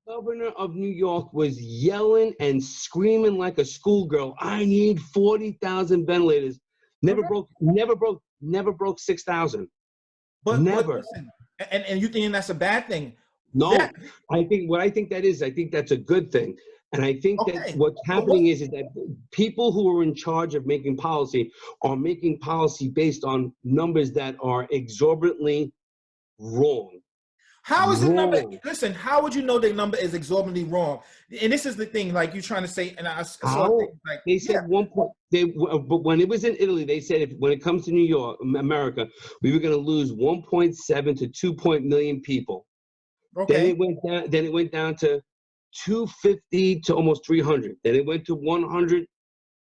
Governor of New York was yelling and screaming like a schoolgirl. I need 40,000 ventilators. Correct. Never broke 6,000. But Never. listen, and you thinking that's a bad thing? No, I think that is. I think that's a good thing. And I think that Okay. what's happening is that people who are in charge of making policy are making policy based on numbers that are exorbitantly wrong. How is the number? Wrong. Listen, how would you know the number is exorbitantly wrong? And this is the thing, like you're trying to say, and I saw How? things like They said one point. But when it was in Italy, they said when it comes to New York, America, we were going to lose 1.7 to 2 million people. okay. Then it went down to 250 to almost 300. Then it went to 100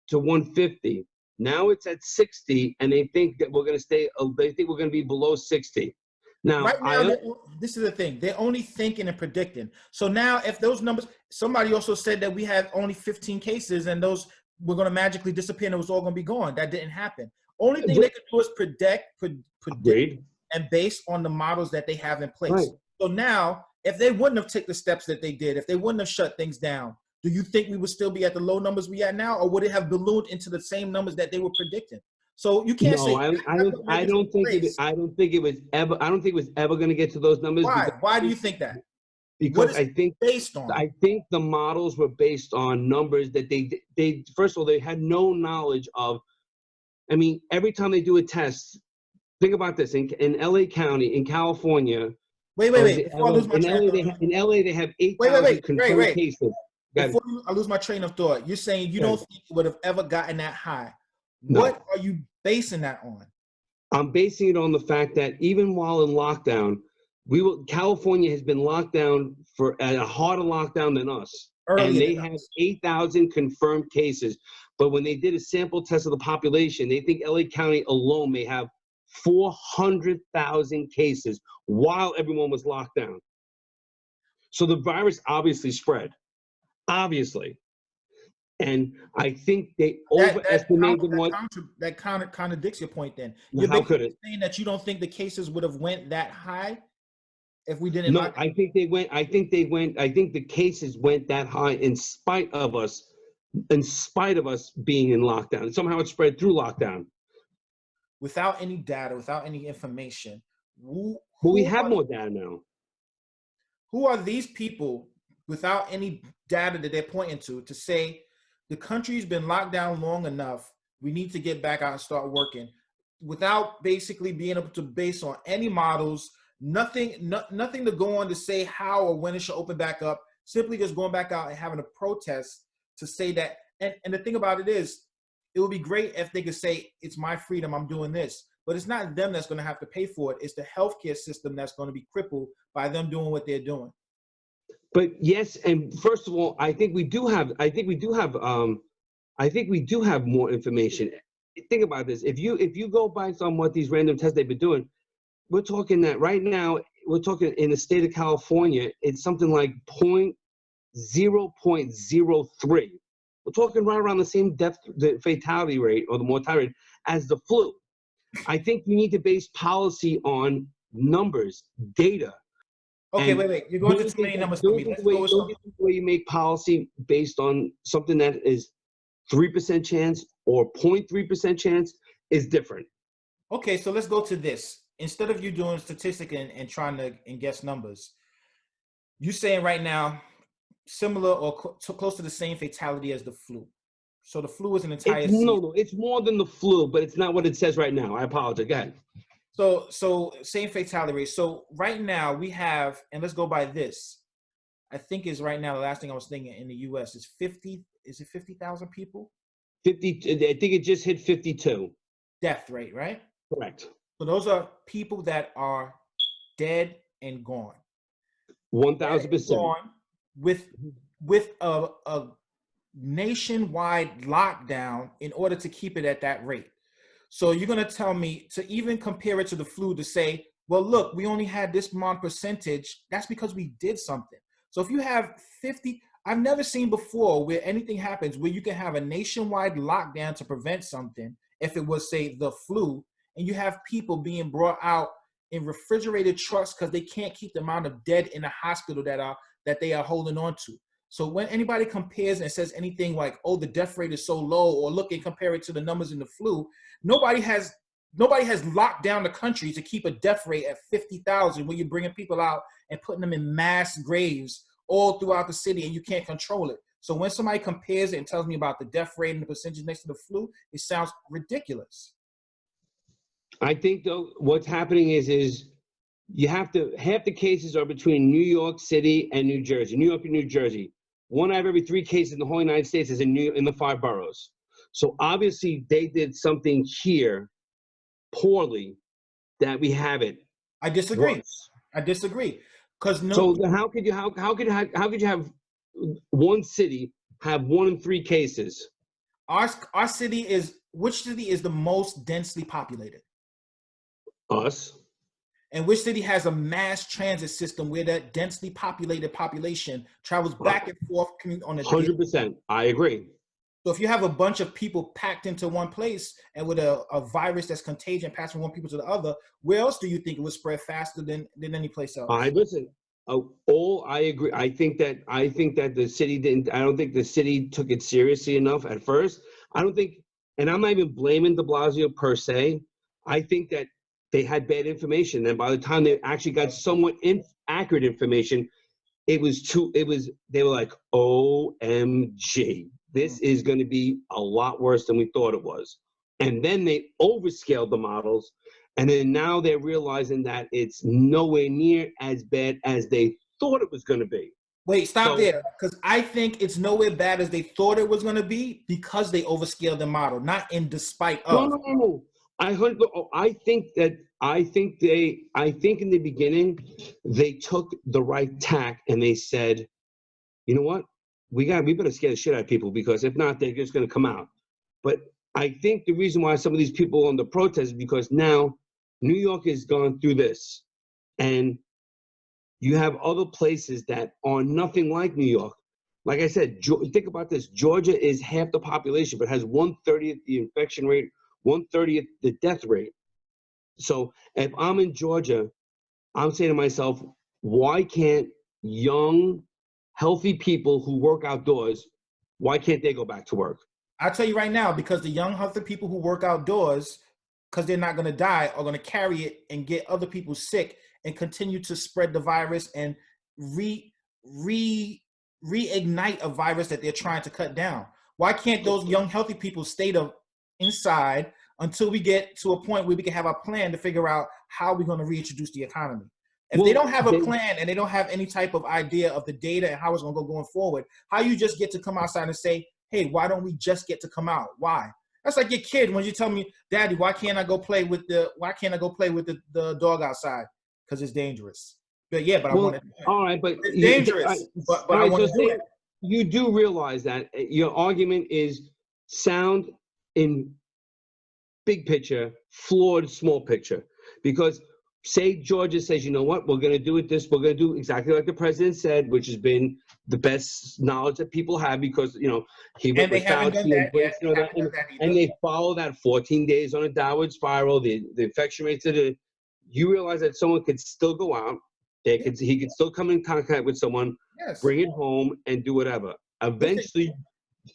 to 150. Now it's at 60, and they think that we're going to stay. They think we're going to be below 60. Now, Right now, this is the thing. They're only thinking and predicting. So now, if those numbers, somebody also said that we had only 15 cases and those were going to magically disappear and it was all going to be gone. That didn't happen. Only thing they could do is predict, and based on the models that they have in place. Right. So now, if they wouldn't have taken the steps that they did, if they wouldn't have shut things down, do you think we would still be at the low numbers we at now, or would it have ballooned into the same numbers that they were predicting? So you can't say. I don't think it was ever going to get to those numbers. Why? Why do you think that? Because I think based on. I think the models were based on numbers that they first of all they had no knowledge of. I mean, every time they do a test, think about this in LA County in California. Wait. Before I lose my train of thought. In LA they have 8,000 confirmed cases. Before I lose my train of thought, you're saying you don't think it would have ever gotten that high. No. What are you basing that on? I'm basing it on the fact that even while in lockdown, California has been locked down for a harder lockdown than us. And they have 8,000 confirmed cases. But when they did a sample test of the population, they think LA County alone may have 400,000 cases while everyone was locked down. So the virus obviously spread. Obviously. And I think they overestimated that contradicts your point. Then how could it? Saying that you don't think the cases would have went that high if we didn't. No, I think they went. I think the cases went that high in spite of us being in lockdown. Somehow it spread through lockdown. Without any data, without any information. But we have more data now. Who are these people without any data that they're pointing to say? The country's been locked down long enough. We need to get back out and start working without basically being able to base on any models, nothing to go on to say how or when it should open back up, simply just going back out and having a protest to say that. And the thing about it is, it would be great if they could say, it's my freedom, I'm doing this. But it's not them that's going to have to pay for it. It's the healthcare system that's going to be crippled by them doing what they're doing. But yes, and first of all, I think we do have more information. Think about this. If you go by on what these random tests they've been doing, we're talking that right now, we're talking in the state of California, it's something like 0.03. We're talking right around the same the fatality rate or the mortality rate as the flu. I think you need to base policy on numbers, data. Okay, wait. You're going to too many numbers for me. The way you make policy based on something that is 3% chance or 0.3% chance is different. Okay, so let's go to this. Instead of you doing statistic and trying to guess numbers, you're saying right now similar or close to the same fatality as the flu. So the flu is an entire season. No, it's more than the flu, but it's not what it says right now. I apologize. Go ahead. So same fatality rate. So right now we have, and let's go by this. I think is right now the last thing I was thinking in the U.S. is 50. Is it 50,000 people? 50. I think it just hit 52. Death rate, right? Correct. So those are people that are dead and gone. 1,000%. With a nationwide lockdown in order to keep it at that rate. So you're going to tell me to even compare it to the flu to say well, look, we only had this amount percentage. That's because we did something. So if you have 50, I've never seen before where anything happens where you can have a nationwide lockdown to prevent something, if it was, say, the flu, and you have people being brought out in refrigerated trucks because they can't keep the amount of dead in the hospital that they are holding on to. So when anybody compares and says anything like, oh, the death rate is so low, or look and compare it to the numbers in the flu, nobody has locked down the country to keep a death rate at 50,000 when you're bringing people out and putting them in mass graves all throughout the city and you can't control it. So when somebody compares it and tells me about the death rate and the percentage next to the flu, it sounds ridiculous. I think though what's happening is you have to, half the cases are between New York City and New Jersey, New York and New Jersey. 1 out of every 3 cases in the whole United States is in the 5 boroughs. So obviously they did something here poorly that we have it. I disagree. Worse. I disagree. Because So how could you have one city have 1 in 3 cases? Our city is, which city is the most densely populated? Us. And which city has a mass transit system where that densely populated population travels back and forth on a 100%. I agree. So if you have a bunch of people packed into one place and with a virus that's contagion passing from one people to the other, where else do you think it would spread faster than any place else? I agree. I think that the city didn't. I don't think the city took it seriously enough at first. I don't think, and I'm not even blaming De Blasio per se. I think that they had bad information, and by the time they actually got somewhat accurate information, they were like, OMG, this is going to be a lot worse than we thought it was. And then they overscaled the models, and then now they're realizing that it's nowhere near as bad as they thought it was going to be. Wait, stop there, because I think it's nowhere bad as they thought it was going to be because they overscaled the model, not in despite of. No. I think in the beginning they took the right tack and they said, you know what, we better scare the shit out of people, because if not, they're just going to come out. But I think the reason why some of these people are on the protest is because now New York has gone through this, and you have other places that are nothing like New York. Like I said, think about this: Georgia is half the population, but has 1/30 the infection rate, 1/30 the death rate. So if I'm in Georgia, I'm saying to myself, why can't young, healthy people who work outdoors, why can't they go back to work? I'll tell you right now, because the young, healthy people who work outdoors, because they're not going to die, are going to carry it and get other people sick and continue to spread the virus and reignite a virus that they're trying to cut down. Why can't those young, healthy people stay inside until we get to a point where we can have a plan to figure out how we're going to reintroduce the economy? If they don't have a plan and they don't have any type of idea of the data and how it's going to go going forward, how you just get to come outside and say, hey, why don't we just get to come out? Why? That's like your kid when you tell me, Daddy, why can't I go play with the dog outside? Because it's dangerous. But yeah, but I want to do it. All right, but it's dangerous. But I want to do it. You do realize that your argument is sound in big picture, flawed small picture. Because say Georgia says, you know what, we're going to do it we're going to do exactly like the president said, which has been the best knowledge that people have, because, you know, he went with Fauci and they follow that 14 days on a downward spiral, the infection rates you realize that someone could still go out, he could still come in contact with someone, bring it home and do whatever. Eventually,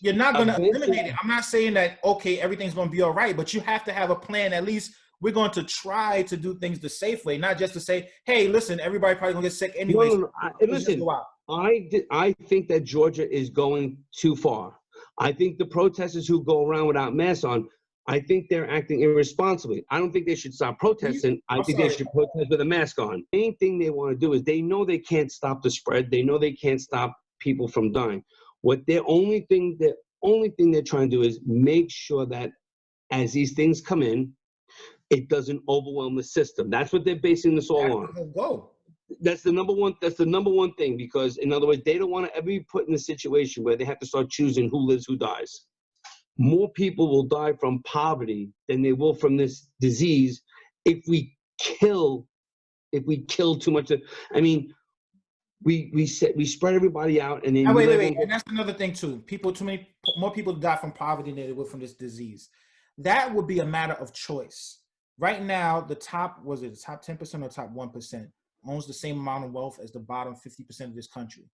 you're not going to eliminate it. I'm not saying that, okay, everything's going to be all right, but you have to have a plan. At least we're going to try to do things the safe way, not just to say, hey, listen, everybody probably going to get sick anyway. Listen, I think that Georgia is going too far. I think the protesters who go around without masks on, I think they're acting irresponsibly. I don't think they should stop protesting. I think they should protest with a mask on. The main thing they want to do is they know they can't stop the spread. They know they can't stop people from dying. The only thing they're trying to do is make sure that as these things come in, it doesn't overwhelm the system. That's what they're basing this all on. That's the number one thing, because in other words, they don't want to ever be put in a situation where they have to start choosing who lives, who dies. More people will die from poverty than they will from this disease if we kill if we kill too much. I mean, we spread everybody out, and then And wait. And that's another thing too. More people die from poverty than they would from this disease. That would be a matter of choice. Right now, the top 10% or top 1% owns the same amount of wealth as the bottom 50% of this country.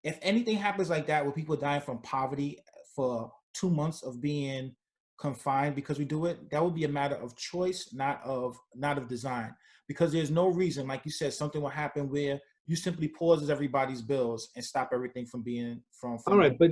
If anything happens like that, where people dying from poverty for 2 months of being confined because we do it, that would be a matter of choice, not of design. Because there's no reason, like you said, something will happen where you simply pauses everybody's bills and stop everything from being from. All right, but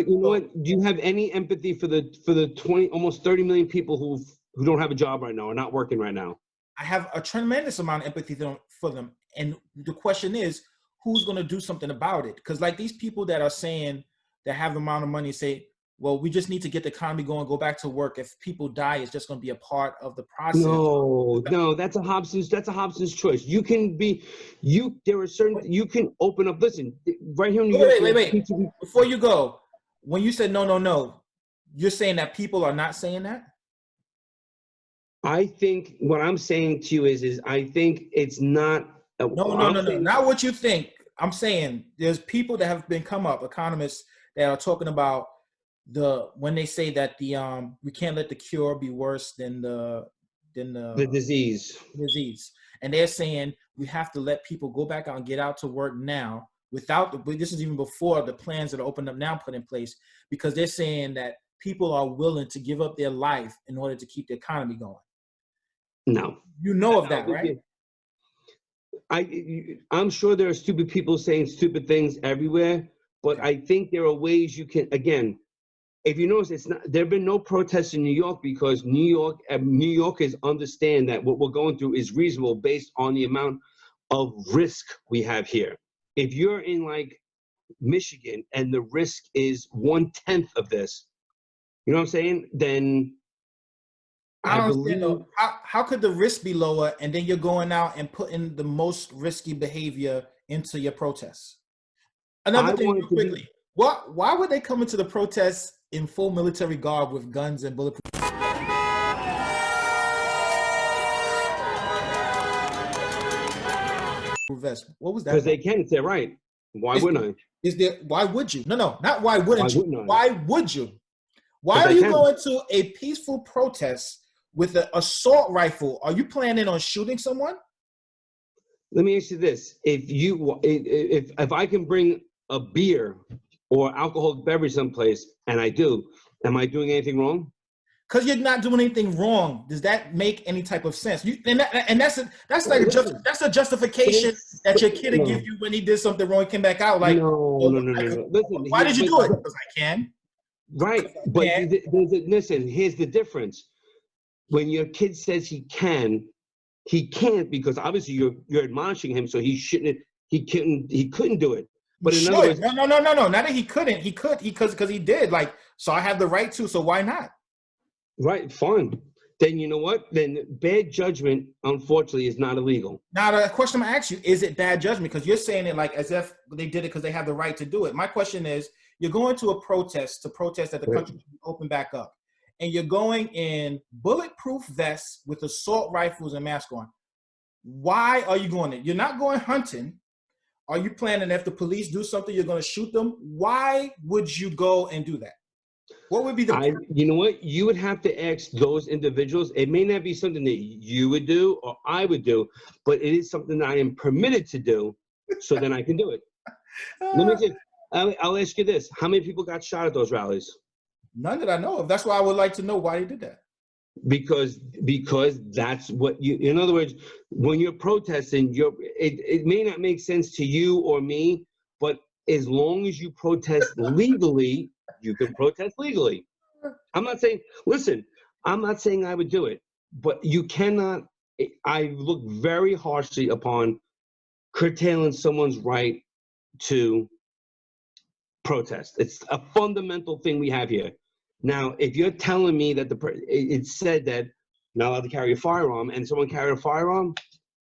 you know what? Do you have any empathy for the almost 30 million people who don't have a job right now or not working right now? I have a tremendous amount of empathy for them, and the question is, who's going to do something about it? Because like these people that are saying that have the amount of money say, well, we just need to get the economy going, go back to work. If people die, it's just going to be a part of the process. No, that's a Hobson's choice. You can open up. Listen, right here in New York. Wait. Before you go, when you said no, you're saying that people are not saying that? I think what I'm saying to you is I think it's not. No. Not what you think. I'm saying there's people that have come up, economists that are talking about when they say that we can't let the cure be worse than the disease. And they're saying we have to let people go back out and get out to work now this is even before the plans that are opened up now put in place, because they're saying that people are willing to give up their life in order to keep the economy going. No. You know of that, right? I'm sure there are stupid people saying stupid things everywhere, but I think there are ways you can, again, if you notice, there have been no protests in New York because New Yorkers understand that what we're going through is reasonable based on the amount of risk we have here. If you're in like Michigan and the risk is 1/10 of this, you know what I'm saying? Then I believe. How could the risk be lower and then you're going out and putting the most risky behavior into your protests? Another thing, real quickly. Why would they come into the protests in full military garb with guns and bulletproof vests? What was that? Because they can. It's their right. Why wouldn't I? Why would you? No, not why wouldn't you? Why would you? Why are you going to a peaceful protest with an assault rifle? Are you planning on shooting someone? Let me ask you this: if I can bring a beer or alcoholic beverage someplace, and I do, am I doing anything wrong? Because you're not doing anything wrong. Does that make any type of sense? That's a justification that your kid give you when he did something wrong, he came back out like, no. Listen, why did you do it? Because I can. Right, but listen, here's the difference. When your kid says he can't because obviously you're admonishing him, so he couldn't do it. But in other words, no. Not that he couldn't. He could because he did. Like, so I have the right to. So why not? Right, fine. Then you know what? Then bad judgment, unfortunately, is not illegal. Now the question I ask you: is it bad judgment? Because you're saying it like as if they did it because they have the right to do it. My question is: you're going to a protest that the country should open back up, and you're going in bulletproof vests with assault rifles and masks on. Why are you going there? You're not going hunting. Are you planning if the police do something, you're going to shoot them? Why would you go and do that? What would be you know what? You would have to ask those individuals. It may not be something that you would do or I would do, but it is something that I am permitted to do, so then I can do it. I'll ask you this. How many people got shot at those rallies? None that I know of. That's why I would like to know why they did that. Because that's what in other words, when you're protesting, it may not make sense to you or me, but as long as you protest legally, you can protest legally. I'm not saying I would do it, but you cannot. I look very harshly upon curtailing someone's right to protest. It's a fundamental thing we have here. Now, if you're telling me that it said that you're not allowed to carry a firearm, and someone carried a firearm,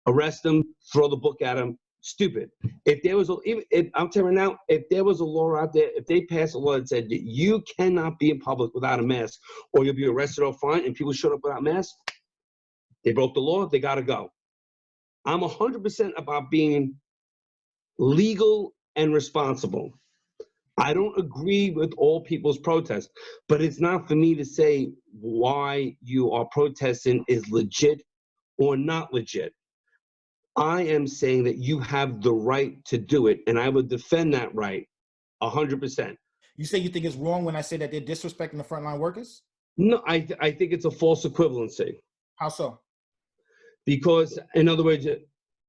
arrest them, throw the book at them, stupid. If there was I'm telling you now, if there was a law out there, if they passed a law that said that you cannot be in public without a mask, or you'll be arrested or fined, and people showed up without masks, they broke the law, they got to go. I'm 100% about being legal and responsible. I don't agree with all people's protests, but it's not for me to say why you are protesting is legit or not legit. I am saying that you have the right to do it, and I would defend that right 100%. You say you think it's wrong when I say that they're disrespecting the frontline workers? No, I think it's a false equivalency. How so? Because, in other words,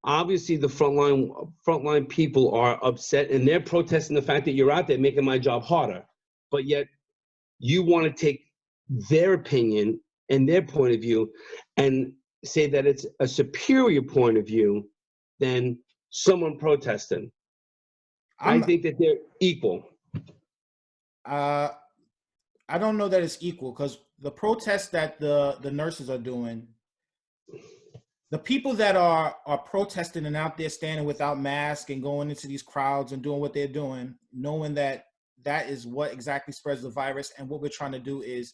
obviously the frontline people are upset, and they're protesting the fact that you're out there making my job harder. But yet, you want to take their opinion and their point of view and say that it's a superior point of view than someone protesting. I think that they're equal. I don't know that it's equal, because the protests that the nurses are doing, the people that are protesting and out there standing without masks and going into these crowds and doing what they're doing, knowing that that is what exactly spreads the virus. And what we're trying to do is,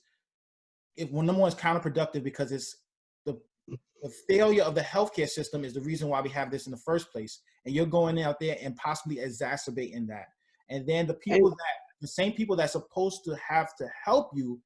number one, is counterproductive, because it's the failure of the healthcare system is the reason why we have this in the first place. And you're going out there and possibly exacerbating that. And then the same people that's supposed to have to help you,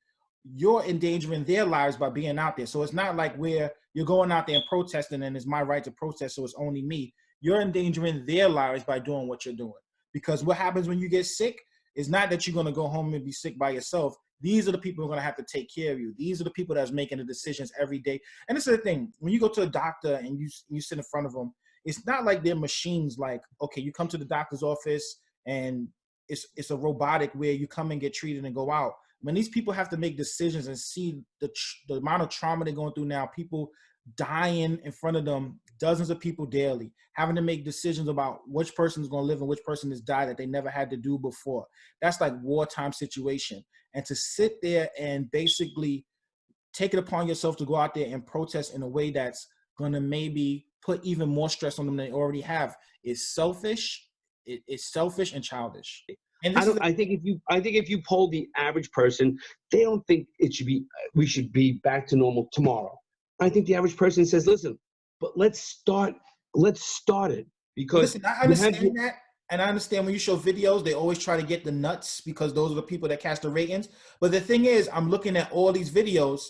you're endangering their lives by being out there. So it's not like where you're going out there and protesting and it's my right to protest, so it's only me. You're endangering their lives by doing what you're doing. Because what happens when you get sick is not that you're going to go home and be sick by yourself. These are the people who are going to have to take care of you. These are the people that's making the decisions every day. And this is the thing. When you go to a doctor and you sit in front of them, it's not like they're machines. Like, okay, you come to the doctor's office and it's a robotic where you come and get treated and go out. When these people have to make decisions and see the amount of trauma they're going through now, people dying in front of them, dozens of people daily, having to make decisions about which person is going to live and which person has died that they never had to do before. That's like wartime situation. And to sit there and basically take it upon yourself to go out there and protest in a way that's going to maybe put even more stress on them than they already have is selfish. It's selfish and childish. And I think if you poll the average person, they don't think we should be back to normal tomorrow. I think the average person says, listen, but let's start it, because listen, I understand that. And I understand when you show videos, they always try to get the nuts because those are the people that catch the ratings. But the thing is, I'm looking at all these videos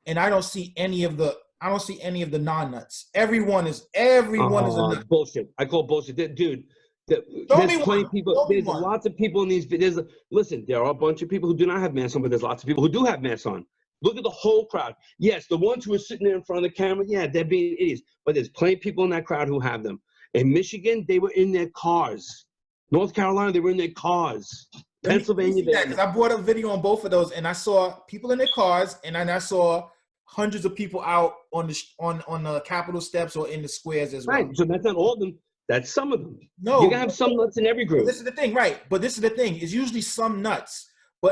and I don't see any of the non-nuts. Everyone is a nut. Bullshit. I call bullshit. Dude, there's plenty of people. There's lots of people in these videos. Listen, there are a bunch of people who do not have masks on, but there's lots of people who do have masks on. Look at the whole crowd. Yes, the ones who are sitting there in front of the camera, yeah, they're being idiots. But there's plenty of people in that crowd who have them. In Michigan, they were in their cars. North Carolina, they were in their cars. Pennsylvania, because I brought a video on both of those, and I saw people in their cars, and I saw hundreds of people out on the Capitol steps or in the squares as well. Right. So that's not all of them. That's some of them. No, you can have some nuts in every group. This is the thing, right? But this is the thing. It's usually some nuts.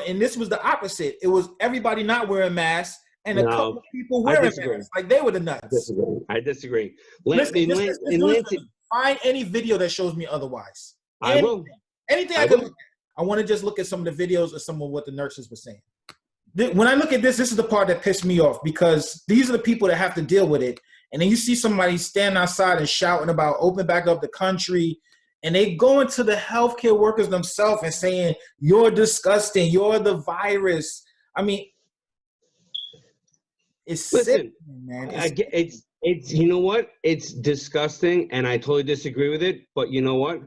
And this was the opposite. It was everybody not wearing masks and a couple of people wearing masks. Like they were the nuts. I disagree. Find any video that shows me otherwise. I will. Anything I can look at. I want to just look at some of the videos of some of what the nurses were saying. When I look at this is the part that pissed me off, because these are the people that have to deal with it. And then you see somebody standing outside and shouting about open back up the country. And they go into the healthcare workers themselves and saying, you're disgusting. You're the virus. I mean, it's sick, man. It's you know what? It's disgusting, and I totally disagree with it. But you know what?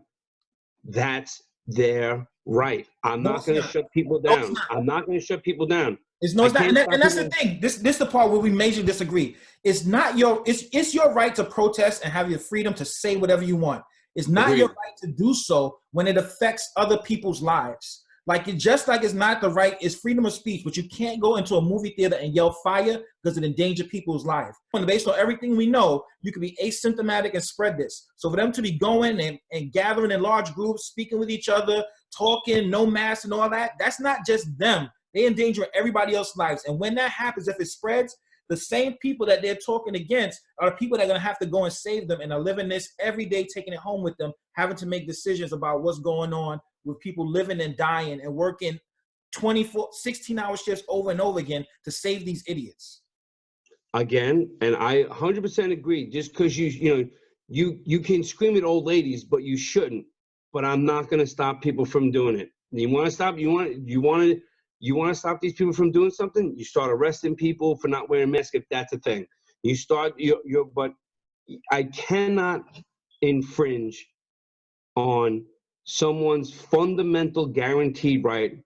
That's their right. I'm not going to shut people down. I'm not going to shut people down. It's not. And that's the thing. This is the part where we majorly disagree. It's not it's your right to protest and have your freedom to say whatever you want. It's not your right to do so when it affects other people's lives. It's not the right, it's freedom of speech, but you can't go into a movie theater and yell fire because it endangers people's lives. Based on everything we know, you can be asymptomatic and spread this. So for them to be going and gathering in large groups, speaking with each other, talking, no masks and all that, that's not just them. They endanger everybody else's lives. And when that happens, if it spreads, the same people that they're talking against are the people that are going to have to go and save them and are living this every day, taking it home with them, having to make decisions about what's going on with people living and dying and working 16-hour shifts over and over again to save these idiots. Again, and I 100% agree. Just because you you can scream at old ladies, but you shouldn't. But I'm not going to stop people from doing it. You want to stop? You want to stop these people from doing something? You start arresting people for not wearing masks if that's a thing. You start but I cannot infringe on someone's fundamental guaranteed right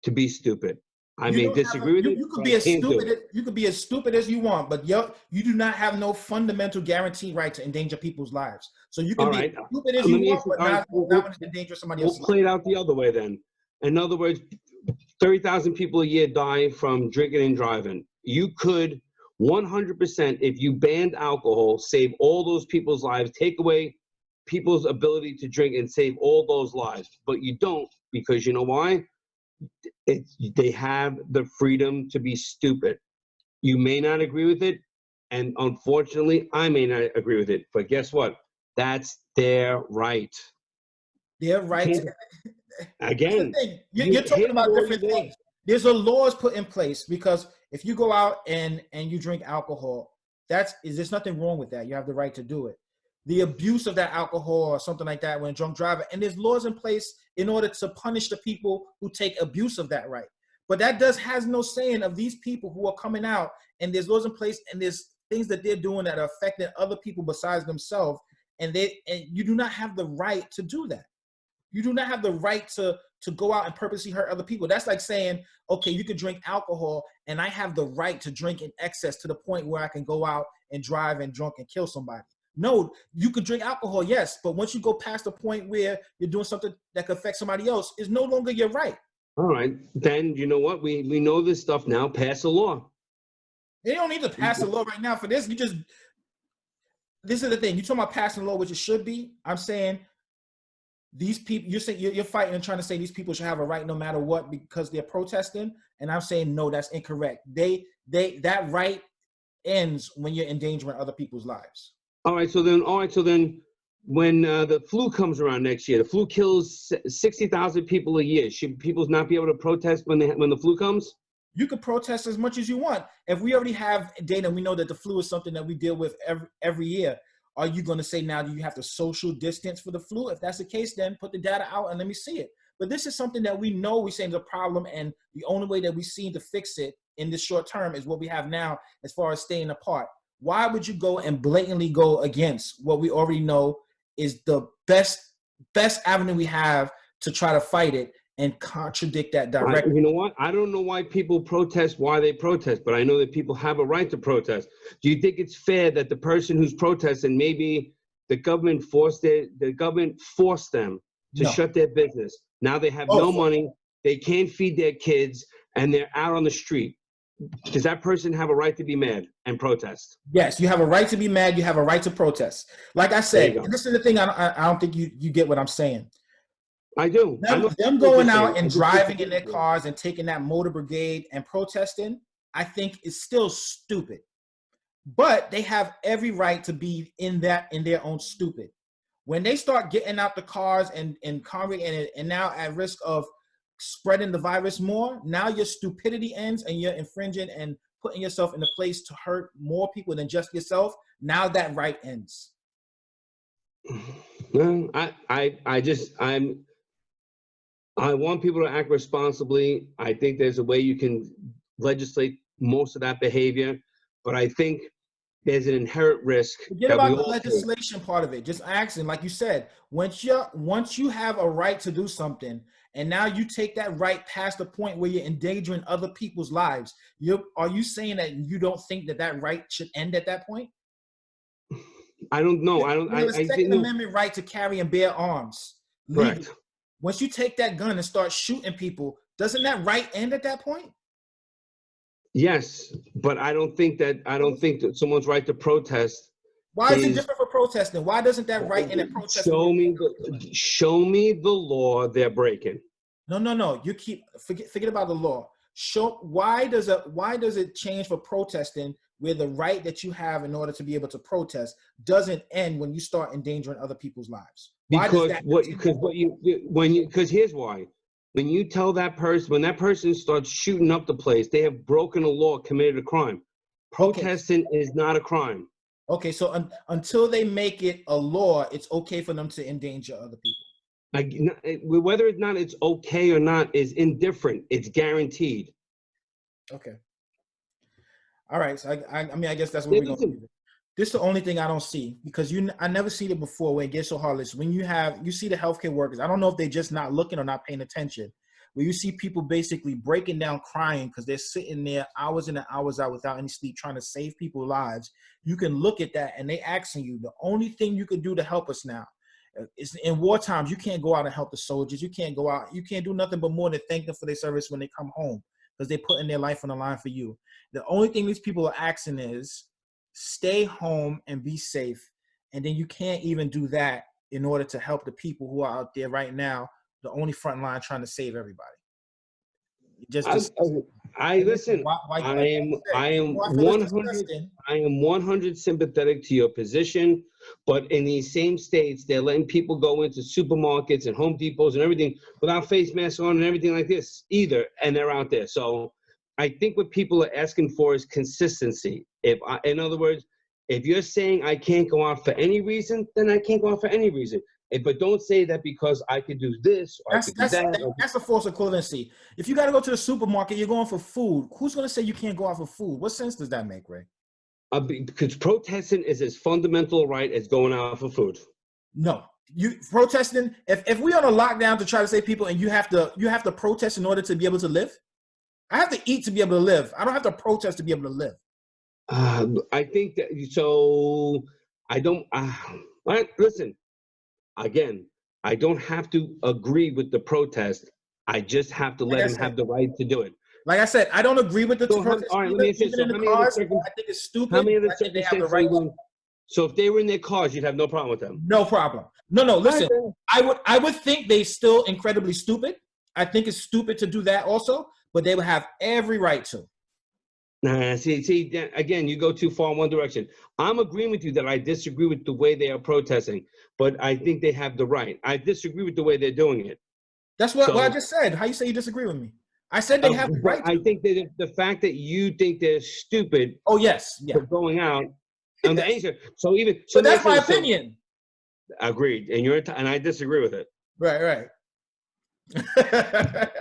to be stupid. I may disagree with it. You could be as stupid. You could be as stupid as you want, but you do not have no fundamental guaranteed right to endanger people's lives. So you can be as stupid as you want, but not want to endanger somebody else's life. We'll play it out the other way then. In other words, 30,000 people a year die from drinking and driving. You could 100%, if you banned alcohol, save all those people's lives, take away people's ability to drink and save all those lives. But you don't, because you know why? They have the freedom to be stupid. You may not agree with it, and unfortunately, I may not agree with it. But guess what? That's their right. Their right. Again, you're talking about different things. There's a laws put in place because if you go out and you drink alcohol, there's nothing wrong with that. You have the right to do it. The abuse of that alcohol or something like that when drunk driving, and there's laws in place in order to punish the people who take abuse of that right. But that has no saying of these people who are coming out, and there's laws in place and there's things that they're doing that are affecting other people besides themselves, and you do not have the right to do that. You do not have the right to go out and purposely hurt other people. That's like saying, okay, you can drink alcohol and I have the right to drink in excess to the point where I can go out and drive and drunk and kill somebody. No, you can drink alcohol, yes, but once you go past the point where you're doing something that could affect somebody else, it's no longer your right. All right, then you know what? We know this stuff now. Pass a law. They don't need to pass a law right now for this. This is the thing. You're talking about passing a law, which it should be. I'm saying these people, you're saying you're fighting and trying to say these people should have a right no matter what because they're protesting, and I'm saying no, that's incorrect. That right ends when you're endangering other people's lives. All right, so then when the flu comes around next year, the flu kills 60,000 people a year. Should people not be able to protest when the flu comes? You can protest as much as you want. If we already have data, we know that the flu is something that we deal with every year. Are you going to say now that you have to social distance for the flu? If that's the case, then put the data out and let me see it. But this is something that we know we say is a problem, and the only way that we seem to fix it in the short term is what we have now as far as staying apart. Why would you go and blatantly go against what we already know is the best avenue we have to try to fight it and contradict that directly? You know what? I don't know why people protest, why they protest, but I know that people have a right to protest. Do you think it's fair that the person who's protesting, maybe the government forced them to shut their business? Now they have no money, they can't feed their kids, and they're out on the street. Does that person have a right to be mad and protest? Yes, you have a right to be mad. You have a right to protest. Like I said, and this is the thing. I don't think you get what I'm saying. I do. Them going out and driving in their cars and taking that motor brigade and protesting, I think is still stupid. But they have every right to be in their own stupid. When they start getting out the cars and congregating and now at risk of spreading the virus more, now your stupidity ends and you're infringing and putting yourself in a place to hurt more people than just yourself. Now that right ends. Well, I want people to act responsibly. I think there's a way you can legislate most of that behavior, but I think there's an inherent risk. Forget about the legislation part of it. Just asking, like you said, once you have a right to do something, and now you take that right past the point where you're endangering other people's lives, are you saying that you don't think that right should end at that point? I don't know. The Second Amendment right to carry and bear arms. Correct. Once you take that gun and start shooting people, doesn't that right end at that point? Yes, but I don't think that someone's right to protest. Why is it different for protesting? Why doesn't that right end at protesting? Show me the law they're breaking. No. You forget about the law. Why does it change for protesting where the right that you have in order to be able to protest doesn't end when you start endangering other people's lives? Because here's why. When you tell that person, when that person starts shooting up the place, they have broken a law, committed a crime. Protesting is not a crime. Okay, so until they make it a law, it's okay for them to endanger other people. Whether or not it's okay or not is indifferent. It's guaranteed. Okay. All right. So I mean, I guess that's what we're going to do. This is the only thing I don't see, because I never seen it before where it gets so heartless. When you see the healthcare workers, I don't know if they're just not looking or not paying attention, where you see people basically breaking down crying because they're sitting there hours in and hours out without any sleep trying to save people's lives. You can look at that and they asking you, the only thing you could do to help us now is in war times, you can't go out and help the soldiers. You can't go out. You can't do nothing but more than thank them for their service when they come home, because they're putting their life on the line for you. The only thing these people are asking is stay home and be safe. And then you can't even do that in order to help the people who are out there right now, the only front line trying to save everybody. Listen. I am 100 sympathetic to your position, but in these same states, they're letting people go into supermarkets and Home Depots and everything without face masks on and everything like this either, and they're out there. So I think what people are asking for is consistency. In other words, if you're saying I can't go out for any reason, then I can't go out for any reason. But don't say that because I could do this or I could do that. That's a false equivalency. If you got to go to the supermarket, you're going for food. Who's going to say you can't go out for food? What sense does that make, Ray? Because protesting is as fundamental right as going out for food. No, you protesting. If we're on a lockdown to try to save people, and you have to protest in order to be able to live. I have to eat to be able to live. I don't have to protest to be able to live. I think that so. I don't. Listen. Again, I don't have to agree with the protest. I just have to let them have the right to do it. Like I said, I don't agree with the protest. All right, let me ask you. I think it's stupid. How many of the circumstances? So if they were in their cars, you'd have no problem with them. No problem. No. Listen, I would think they're still incredibly stupid. I think it's stupid to do that also, but they would have every right to. See, again, you go too far in one direction. I'm agreeing with you that I disagree with the way they are protesting, but I think they have the right. I disagree with the way they're doing it. That's what I just said. How you say you disagree with me? I said they have the right. I think that the fact that you think they're stupid. Oh yes, for going out. And the answer. So that's my opinion. Agreed, and I disagree with it. Right.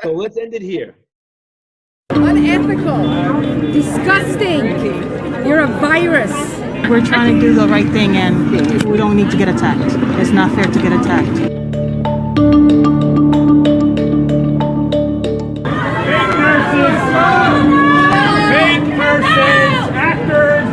So let's end it here. Unethical, disgusting. You're a virus. We're trying to do the right thing, and we don't need to get attacked. It's not fair to get attacked. Fake nurses, actors.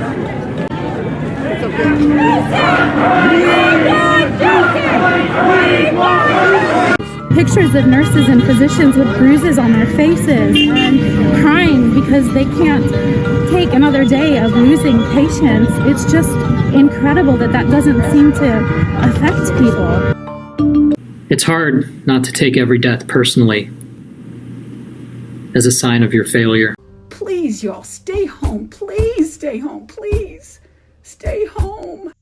Pictures of nurses and physicians with bruises on their faces and crying because they can't take another day of losing patients. It's just incredible that doesn't seem to affect people. It's hard not to take every death personally as a sign of your failure. Please, y'all, stay home. Please stay home. Please stay home.